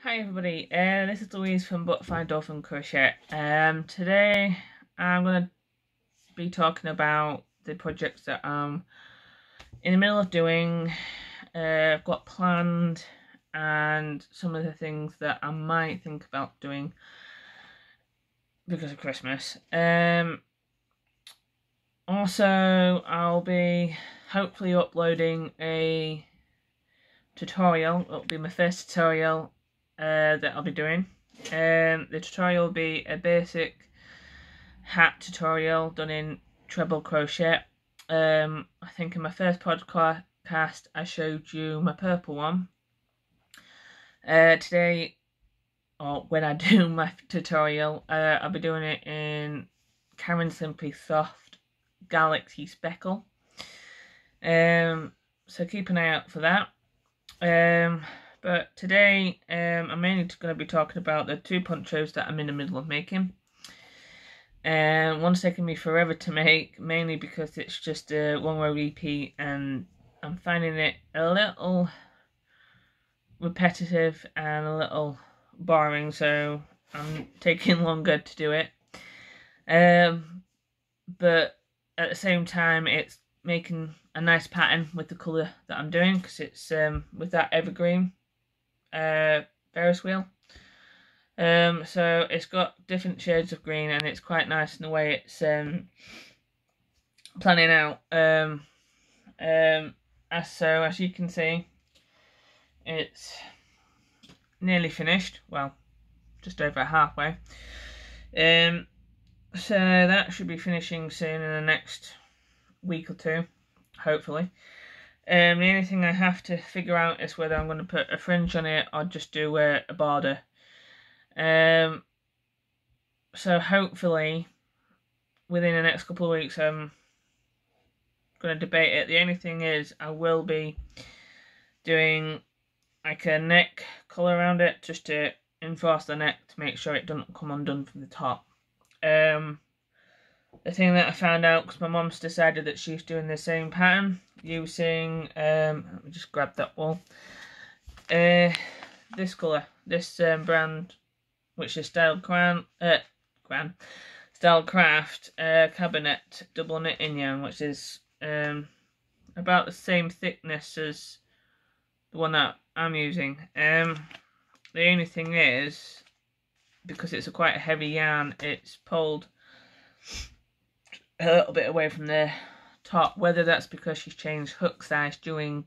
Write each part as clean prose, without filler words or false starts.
Hi everybody, this is Louise from Butterfly Dolphin Crochet. Today I'm going to be talking about the projects that I'm in the middle of doing, I've got planned, and some of the things that I might think about doing because of Christmas. Also, I'll be hopefully uploading a tutorial. It'll be my first tutorial that I'll be doing. The tutorial will be a basic hat tutorial done in treble crochet. I think in my first podcast I showed you my purple one. Today, or when I do my tutorial, I'll be doing it in Caron Simply Soft Galaxy Speckle. So keep an eye out for that. But today I'm mainly going to be talking about the two ponchos that I'm in the middle of making. One's taking me forever to make, mainly because it's just a one-row repeat and I'm finding it a little repetitive and a little boring, so I'm taking longer to do it. But at the same time it's making a nice pattern with the colour that I'm doing, because it's with that evergreen Ferris wheel. So it's got different shades of green and it's quite nice in the way it's planning out. As you can see, it's nearly finished. Well, just over halfway. So that should be finishing soon in the next week or two, hopefully. The only thing I have to figure out is whether I'm going to put a fringe on it or just do a border. So hopefully within the next couple of weeks I'm going to debate it. The only thing is I will be doing like a neck colour around it just to enforce the neck to make sure it doesn't come undone from the top. The thing that I found out, because my mum's decided that she's doing the same pattern using, let me just grab that wool, this colour, this brand, which is Style Craft Cabinet Double Knitting Yarn, which is about the same thickness as the one that I'm using. The only thing is, because it's quite a heavy yarn, it's pulled a little bit away from the top. Whether that's because she's changed hook size during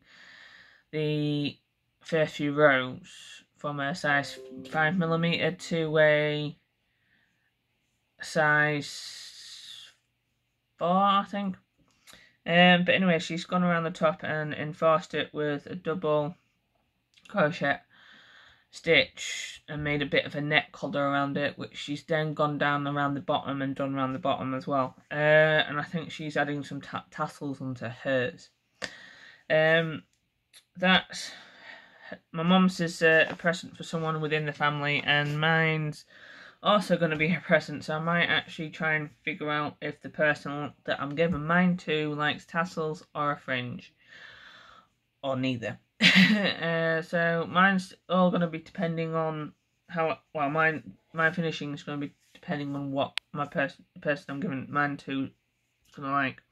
the first few rows from a size 5mm to a size 4, I think. But anyway, she's gone around the top and enforced it with a double crochet stitch and made a bit of a neck collar around it, which she's then gone down around the bottom and done around the bottom as well. And I think she's adding some tassels onto hers. That's my mum's is a present for someone within the family, and mine's also going to be a present, so I might actually try and figure out if the person that I'm giving mine to likes tassels or a fringe, or neither. So mine's all going to be depending on how, well, my finishing is going to be depending on what my person I'm giving mine to is going to like.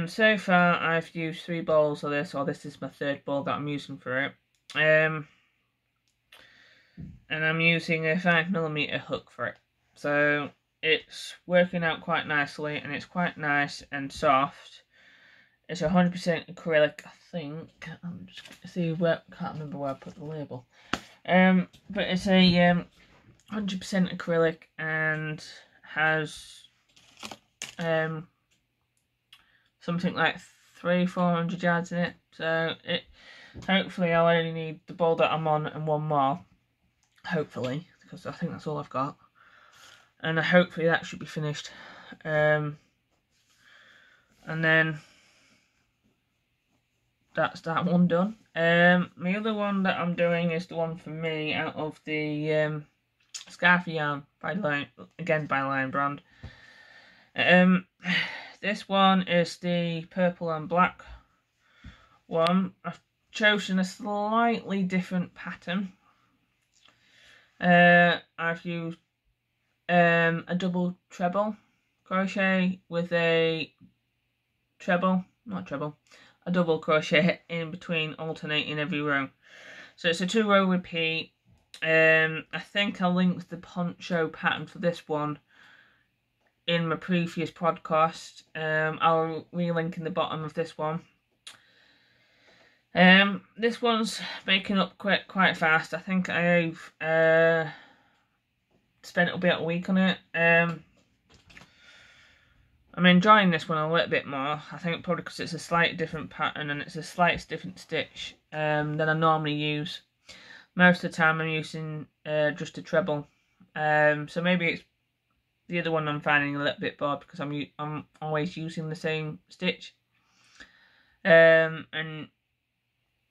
So far I've used 3 balls of this, or this is my 3rd ball that I'm using for it. And I'm using a 5mm hook for it. So it's working out quite nicely, and it's quite nice and soft. It's 100% acrylic, I think. I'm just going to see where, can't remember where I put the label. But it's a 100% acrylic and has something like 300-400 yards in it. So it, hopefully I'll only need the ball that I'm on and one more. Hopefully, because I think that's all I've got. And hopefully that should be finished. And then that's that one done. My other one that I'm doing is the one for me out of the Scarfy yarn by Lion Brand. This one is the purple and black one. I've chosen a slightly different pattern I've used a double treble crochet with a a double crochet in between, alternating every row. So it's a 2-row repeat. I think I'll link the poncho pattern for this one in my previous podcast. I'll relink in the bottom of this one. This one's making up quite fast. I think I've spent about a week on it. I'm enjoying this one a little bit more. I think probably because it's a slightly different pattern and it's a slightly different stitch than I normally use. Most of the time I'm using just a treble. So maybe it's the other one I'm finding a little bit bored because I'm always using the same stitch. And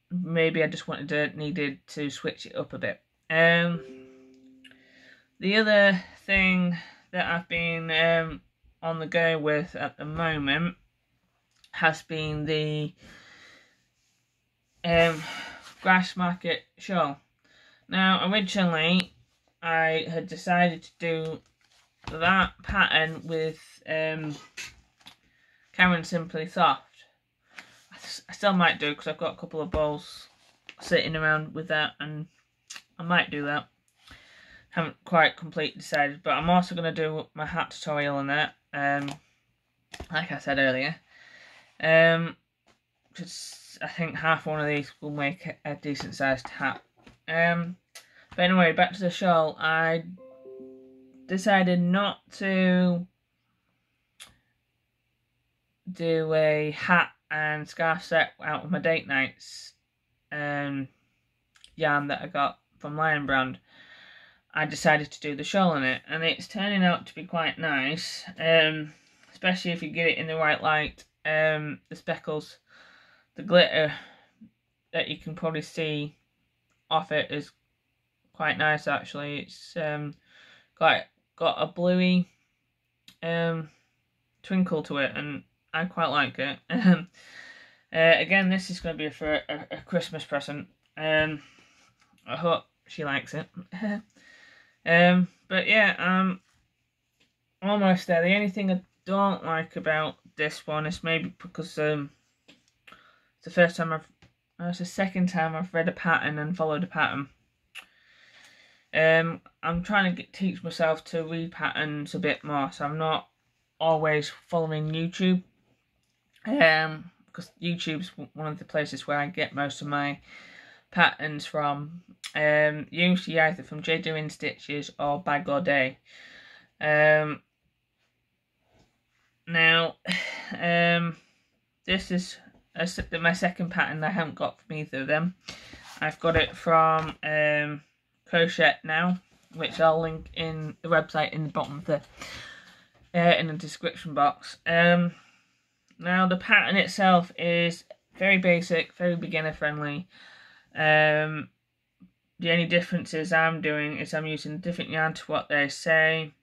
maybe I just needed to switch it up a bit. The other thing that I've been on the go with at the moment has been the Grassmarket shawl. Now, originally I had decided to do that pattern with Caron Simply Soft. I still might do because I've got a couple of balls sitting around with that, and I might do that. Haven't quite completely decided, but I'm also going to do my hat tutorial on that. Like I said earlier, because I think half one of these will make a decent sized hat. But anyway, back to the shawl. I decided not to do a hat and scarf set out of my date nights yarn that I got from Lion Brand. I decided to do the shawl on it, and it's turning out to be quite nice, especially if you get it in the right light. The speckles, the glitter that you can probably see off it is quite nice actually. It's got a bluey twinkle to it, and I quite like it. Again, this is going to be for a Christmas present. I hope she likes it. But yeah, almost there. The only thing I don't like about this one is maybe because it's the second time I've read a pattern and followed a pattern. I'm trying to teach myself to read patterns a bit more, so I'm not always following YouTube. Because YouTube's one of the places where I get most of my patterns from. Usually either from J Doing Stitches or Bag or Day. Now, this is my second pattern I haven't got from either of them. I've got it from Crochet Now, which I'll link in the website in the bottom of the in the description box. Now the pattern itself is very basic, very beginner friendly. The only differences I'm doing is I'm using different yarn to what they say.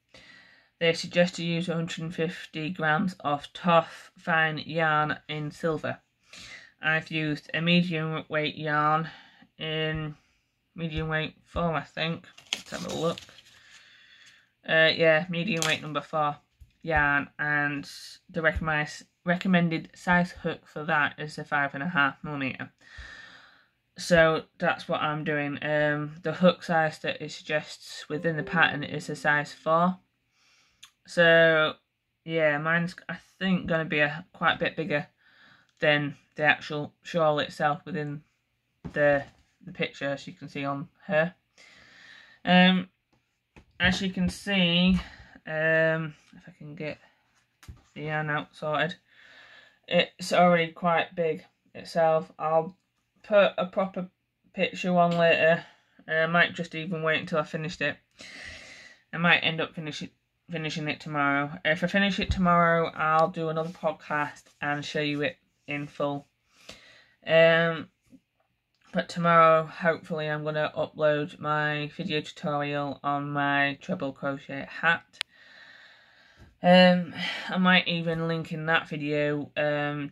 They suggest to use 150 grams of tough fine yarn in silver. I've used a medium weight yarn in medium weight 4, I think. Let's have a look. Yeah, medium weight number 4 yarn, and the recommended size hook for that is a 5.5mm. So that's what I'm doing. The hook size that it suggests within the pattern is a size 4. So yeah, mine's I think going to be quite a bit bigger than the actual shawl itself within the picture, as you can see on her. As you can see, if I can get the yarn out sorted, it's already quite big itself. I'll put a proper picture on later. I might just even wait until I finished it. I might end up finishing it tomorrow. If I finish it tomorrow, I'll do another podcast and show you it in full. But tomorrow, hopefully, I'm going to upload my video tutorial on my treble crochet hat. I might even link in that video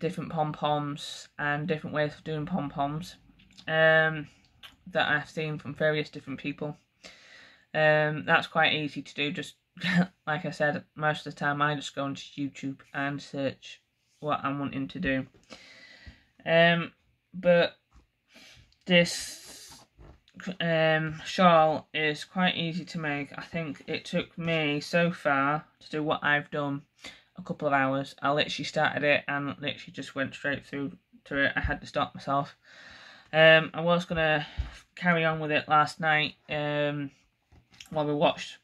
different pom-poms and different ways of doing pom-poms that I've seen from various different people. That's quite easy to do. Just like I said, most of the time I just go onto YouTube and search what I'm wanting to do. But this shawl is quite easy to make. I think it took me so far to do what I've done a couple of hours. I literally started it and literally just went straight through to it. I had to stop myself. I was gonna carry on with it last night while we watched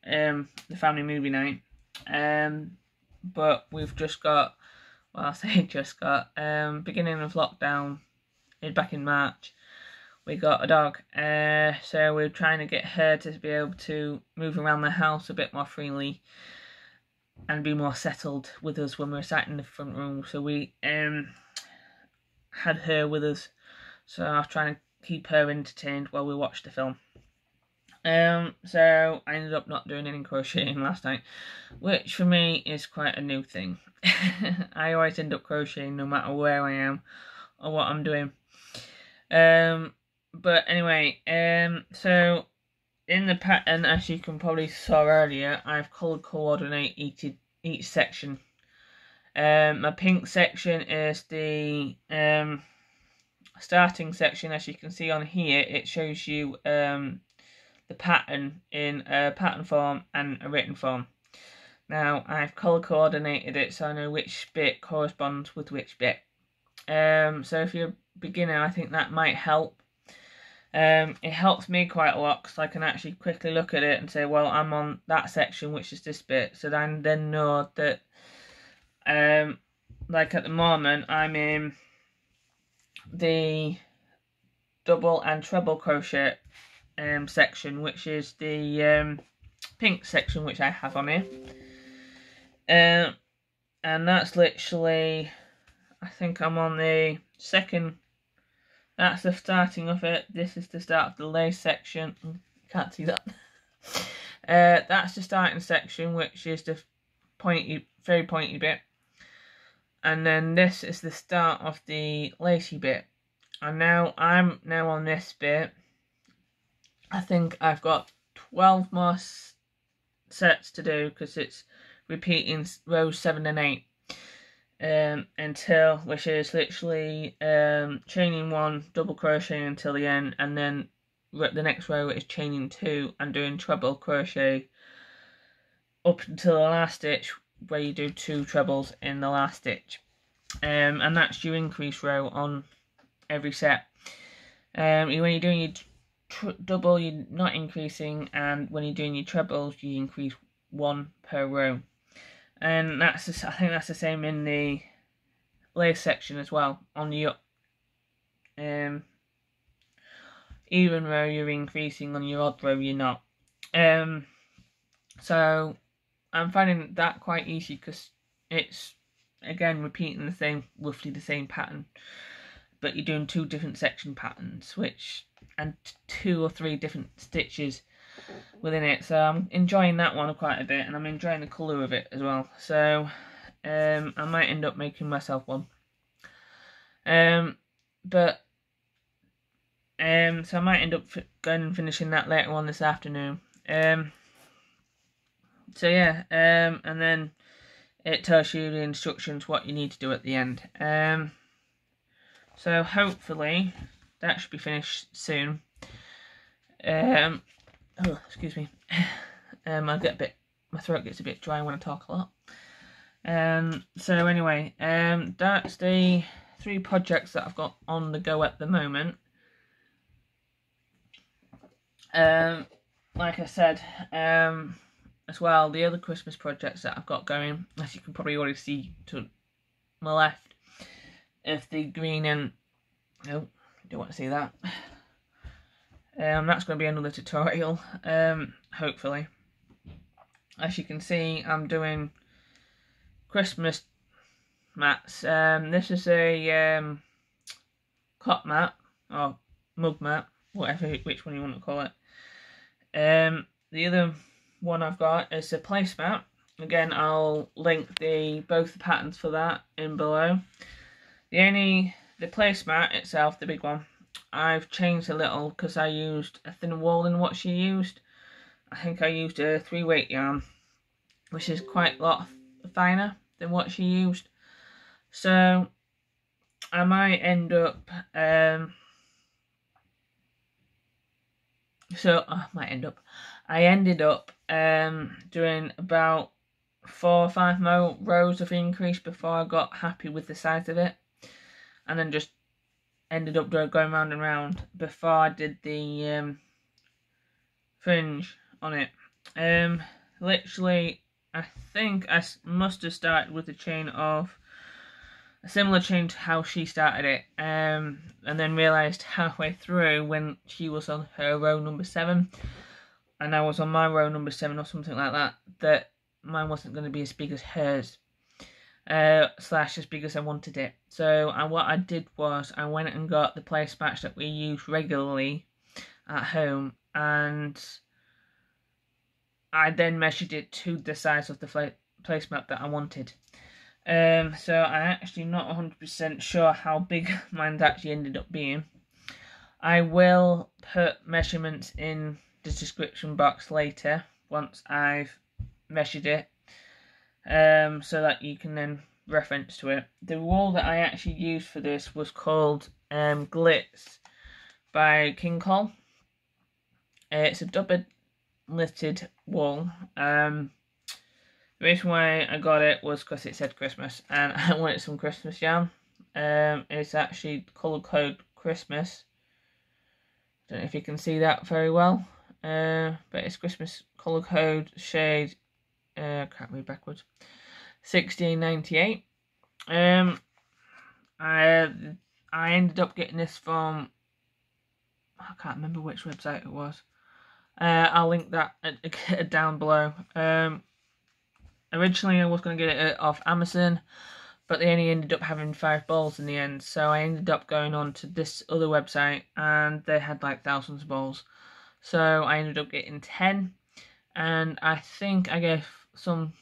the family movie night, but we've just got, well, I say just got, beginning of lockdown back in March. We got a dog, so we're trying to get her to be able to move around the house a bit more freely and be more settled with us when we were sat in the front room. So we had her with us, so I was trying to keep her entertained while we watched the film. So I ended up not doing any crocheting last night, which for me is quite a new thing. I always end up crocheting no matter where I am or what I'm doing. But anyway, so in the pattern, as you can probably saw earlier, I've colour coordinated each section. My pink section is the starting section. As you can see on here, it shows you the pattern in a pattern form and a written form. Now I've colour coordinated it so I know which bit corresponds with which bit. So if you're a beginner, I think that might help. It helps me quite a lot because I can actually quickly look at it and say, well, I'm on that section, which is this bit, so then know that like at the moment I'm in the double and treble crochet section, which is the pink section which I have on here, and that's literally, I think I'm on the second. That's the starting of it. This is the start of the lace section. Can't see that. That's the starting section, which is the pointy, very pointy bit. And then this is the start of the lacy bit. And now I'm on this bit. I think I've got 12 more sets to do because it's repeating rows 7 and 8. Until, which is literally chaining 1, double crocheting until the end, and then the next row is chaining 2 and doing treble crochet up until the last stitch, where you do 2 trebles in the last stitch, and that's your increase row on every set. When you're doing your double, you're not increasing, and when you're doing your trebles, you increase 1 per row. And I think that's the same in the lace section as well. On the even row you're increasing, on your odd row you're not. So I'm finding that quite easy because it's again repeating roughly the same pattern, but you're doing 2 different section patterns, and 2 or 3 different stitches within it. So I'm enjoying that one quite a bit, and I'm enjoying the colour of it as well. So I might end up making myself one. So I might end up going and finishing that later on this afternoon. So yeah, and then it tells you the instructions what you need to do at the end. So hopefully that should be finished soon. Oh, excuse me. My throat gets a bit dry when I talk a lot. So anyway, that's the 3 projects that I've got on the go at the moment. Like I said, as well, the other Christmas projects that I've got going, as you can probably already see to my left, is the green and... Oh, don't want to see that. That's going to be another tutorial, hopefully. As you can see, I'm doing Christmas mats. This is a cot mat, or mug mat, which one you want to call it. The other one I've got is a placemat. Again, I'll link both the patterns for that in below. The placemat itself, the big one, I've changed a little because I used a thinner wool than what she used. I think I used a 3-weight yarn, which is quite a lot finer than what she used. So I might end up I ended up doing about 4 or 5 more rows of increase before I got happy with the size of it, and then just ended up going round and round before I did the fringe on it. Literally, I think I must have started with a similar chain to how she started it, and then realised halfway through when she was on her row number 7 and I was on my row number 7 or something like that, that mine wasn't going to be as big as hers, slash as big as I wanted it. So what I did was I went and got the placemats that we use regularly at home, and I then measured it to the size of the placemat that I wanted. So I'm actually not 100% sure how big mine actually ended up being. I will put measurements in the description box later once I've measured it, so that you can then reference to it. The wool that I actually used for this was called Glitz by King Cole. It's a double knitted wool. The reason why I got it was because it said Christmas and I wanted some Christmas yarn. It's actually colour code Christmas. Don't know if you can see that very well, but it's Christmas colour code shade, can't read backwards, 1698. I ended up getting this from, I can't remember which website it was. I'll link that down below. Originally I was going to get it off Amazon, but they only ended up having 5 balls in the end, so I ended up going on to this other website and they had like thousands of balls. So I ended up getting 10, and I think I gave some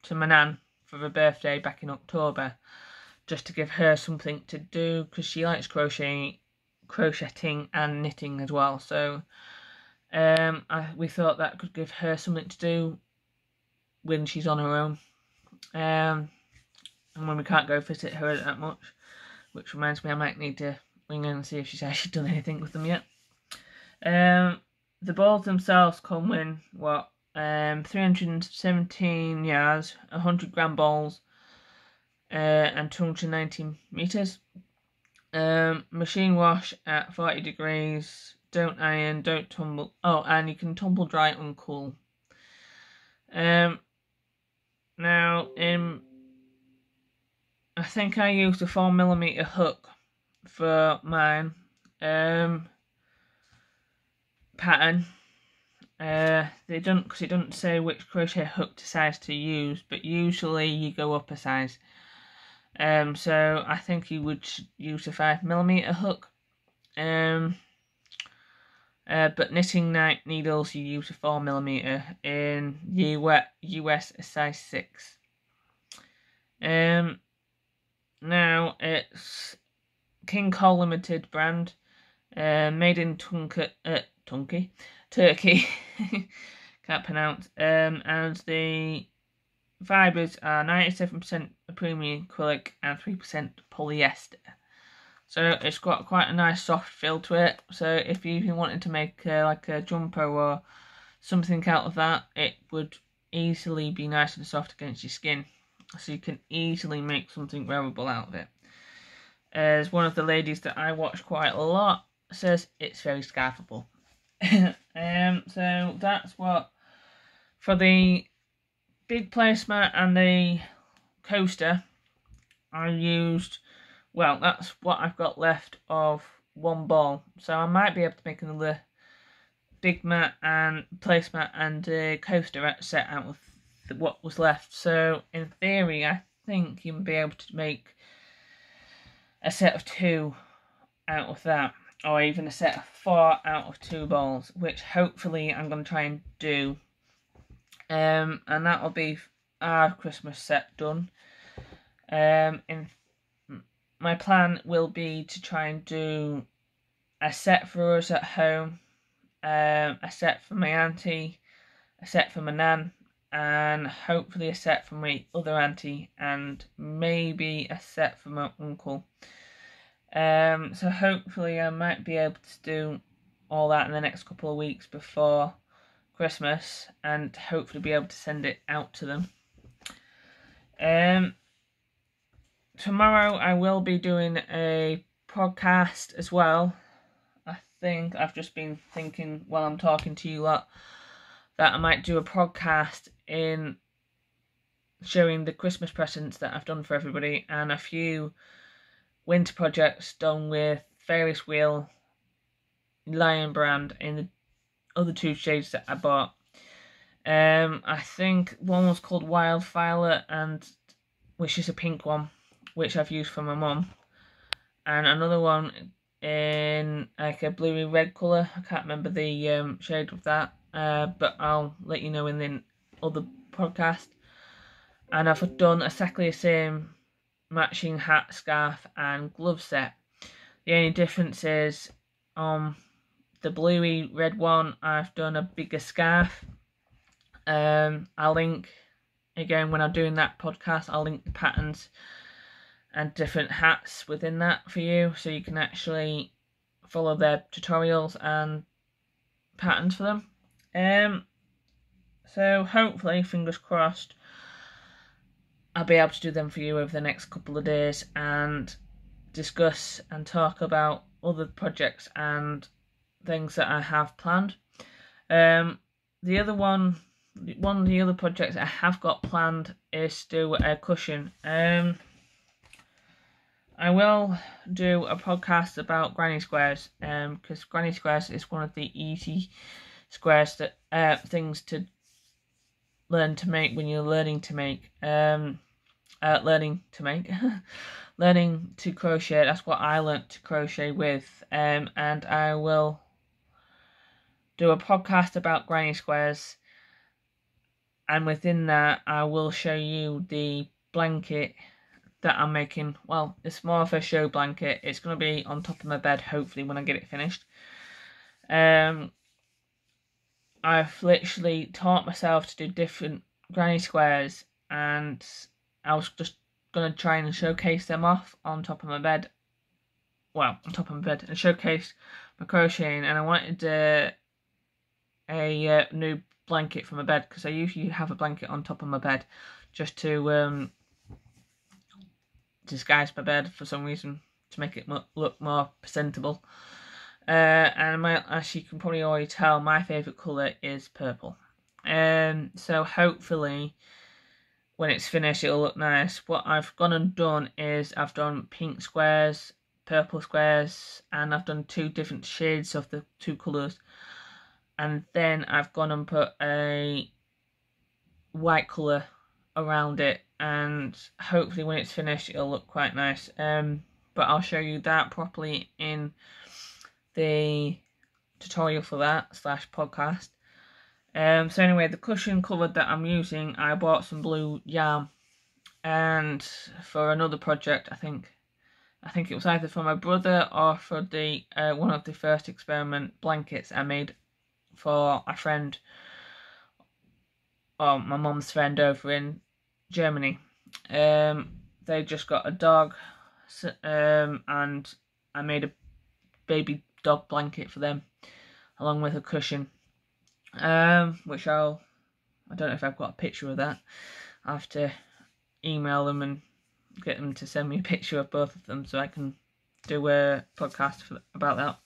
to my nan for her birthday back in October, just to give her something to do, because she likes crocheting and knitting as well. So we thought that could give her something to do when she's on her own, and when we can't go visit her that much, which reminds me I might need to ring in and see if she's actually done anything with them yet. The balls themselves come in 317 yards, 100 gram balls, and 219 meters. Machine wash at 40 degrees. Don't iron, don't tumble. Oh, and you can tumble dry uncool. Now, I think I used a 4mm hook for mine pattern. It doesn't say which crochet hook size to use, but usually you go up a size. So I think you would use a 5mm hook. But knitting needles you use a 4mm in US a size 6. Now it's King Cole Limited brand, made in Turkey, can't pronounce, and the fibres are 97% premium acrylic and 3% polyester. So it's got quite a nice soft feel to it. So if you even wanted to make like a jumper or something out of that, it would easily be nice and soft against your skin. So you can easily make something wearable out of it. As one of the ladies that I watch quite a lot says, it's very scarfable. So that's what, for the big placemat and the coaster, I used, well, that's what I've got left of one ball. So I might be able to make another big mat and placemat and coaster set out of what was left. So in theory, I think you'll be able to make a set of 2 out of that, or even a set of 4 out of 2 balls, which hopefully I'm going to try and do. And that will be our Christmas set done. My plan will be to try and do a set for us at home, a set for my auntie, a set for my nan, and hopefully a set for my other auntie, and maybe a set for my uncle. So hopefully I might be able to do all that in the next couple of weeks before Christmas, and hopefully be able to send it out to them. Tomorrow I will be doing a podcast as well. I think I've just been thinking while I'm talking to you lot that I might do a podcast in showing the Christmas presents that I've done for everybody, and a few winter projects done with Ferris Wheel, Lion Brand in the other 2 shades that I bought. I think one was called Wild Violet, and which is a pink one, which I've used for my mum, and another one in like a bluey red colour. I can't remember the shade of that, but I'll let you know in the other podcast. And I've done exactly the same matching hat, scarf and glove set. The only difference is on the bluey red one I've done a bigger scarf. I'll link, again when I'm doing that podcast, I'll link the patterns and different hats within that for you, so you can actually follow their tutorials and patterns for them. So hopefully, fingers crossed, I'll be able to do them for you over the next couple of days and discuss and talk about other projects and things that I have planned. One of the other projects I have got planned is to do a cushion. I will do a podcast about granny squares, because granny squares is one of the easy squares that things to learn to make when you're learning to make. Learning to crochet. That's what I learnt to crochet with. And I will do a podcast about granny squares, and within that I will show you the blanket that I'm making. Well, it's more of a show blanket. It's going to be on top of my bed, hopefully, when I get it finished. I've literally taught myself to do different granny squares, and I was just going to try and showcase them off on top of my bed. Well, on top of my bed, and showcase my crocheting. And I wanted a new blanket for my bed, because I usually have a blanket on top of my bed just to disguise my bed for some reason, to make it look more presentable. And as you can probably already tell, my favourite colour is purple. So hopefully when it's finished it'll look nice. What I've gone and done is I've done pink squares, purple squares, and I've done 2 different shades of the 2 colours. And then I've gone and put a white colour around it, and hopefully when it's finished it'll look quite nice. But I'll show you that properly in the tutorial for that / podcast. So anyway, the cushion cover that I'm using, I bought some blue yarn, and for another project, I think it was either for my brother or for the one of the first experiment blankets I made for a friend, or my mum's friend over in Germany. They just got a dog, and I made a baby dog blanket for them along with a cushion, which I don't know if I've got a picture of that. I'll have to email them and get them to send me a picture of both of them so I can do a podcast about that.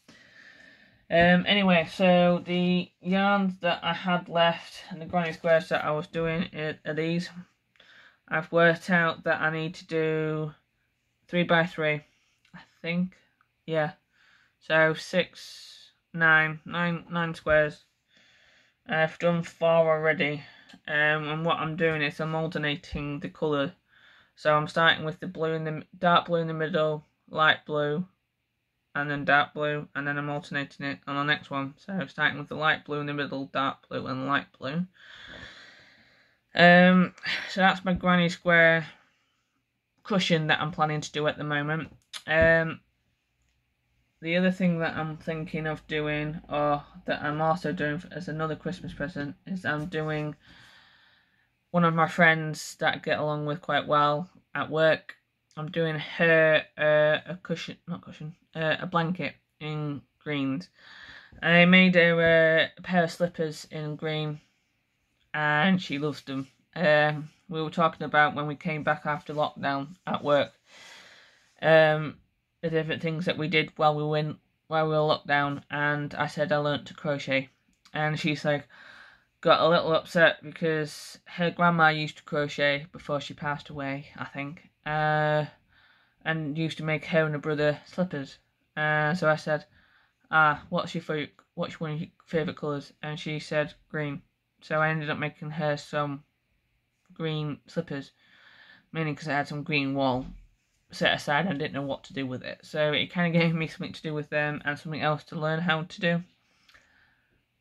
Anyway, so the yarns that I had left and the granny squares that I was doing are these. I've worked out that I need to do 3x3, I think. Yeah. So 9 squares. I've done 4 already. And what I'm doing is I'm alternating the colour. So I'm starting with the dark blue in the middle, light blue, and then dark blue, and then I'm alternating it on the next one. So I'm starting with the light blue in the middle, dark blue, and light blue. So that's my granny square cushion that I'm planning to do at the moment. The the other thing that I'm thinking of doing, or that I'm also doing as another Christmas present, is I'm doing one of my friends that I get along with quite well at work. I'm doing her a blanket in greens. I made her a pair of slippers in green, and she loves them. We were talking about when we came back after lockdown at work, the different things that we did while we were locked down, and I said I learnt to crochet, and she's like got a little upset because her grandma used to crochet before she passed away, I think, and used to make her and her brother slippers. So I said, what's one of your favourite colours? And she said green. So I ended up making her some green slippers, mainly because I had some green wool set aside and I didn't know what to do with it. So it kind of gave me something to do with them and something else to learn how to do.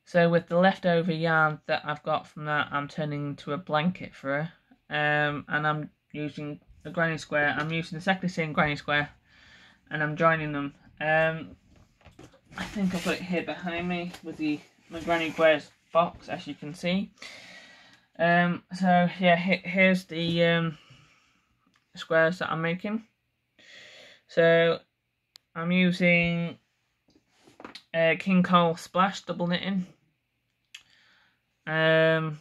So with the leftover yarn that I've got from that, I'm turning into a blanket for her. And I'm using a granny square. I'm using exactly the same granny square, and I'm joining them. I think I've got it here behind me with my granny squares box, as you can see. So yeah, here's the squares that I'm making. So I'm using King Cole Splash double knitting. And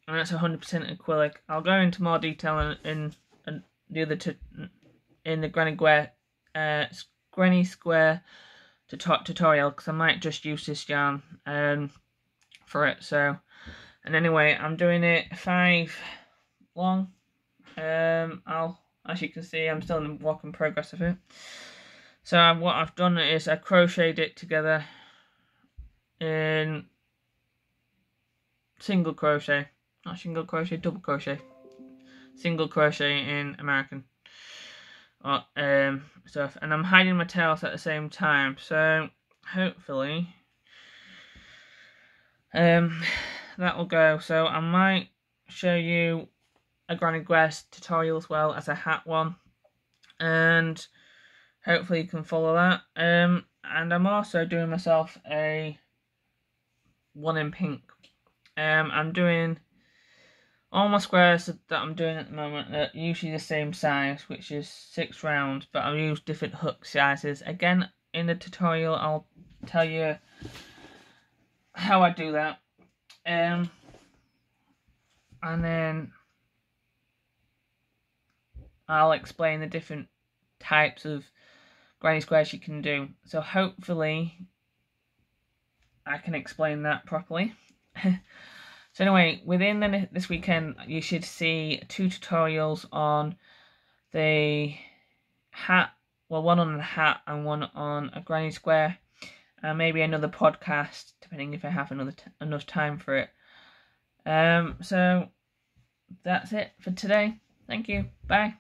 that's 100% acrylic. I'll go into more detail in the other in the Granny Square tutorial, because I might just use this yarn for it. So, and anyway, I'm doing it 5 long. As you can see, I'm still in the work in progress of it. So what I've done is I crocheted it together in single crochet, not single crochet, double crochet, single crochet in American stuff, and I'm hiding my tails at the same time. So hopefully that will go. So I might show you a Granny Squares tutorial as well as a hat one, and hopefully you can follow that. And I'm also doing myself a one in pink. I'm doing all my squares that I'm doing at the moment are usually the same size, which is 6 rounds, but I'll use different hook sizes. Again, in the tutorial I'll tell you how I do that. And then I'll explain the different types of granny squares you can do. So hopefully I can explain that properly. So anyway, within this weekend you should see 2 tutorials on the hat, well, one on the hat and one on a granny square, and maybe another podcast depending if I have enough time for it. So that's it for today. Thank you. Bye.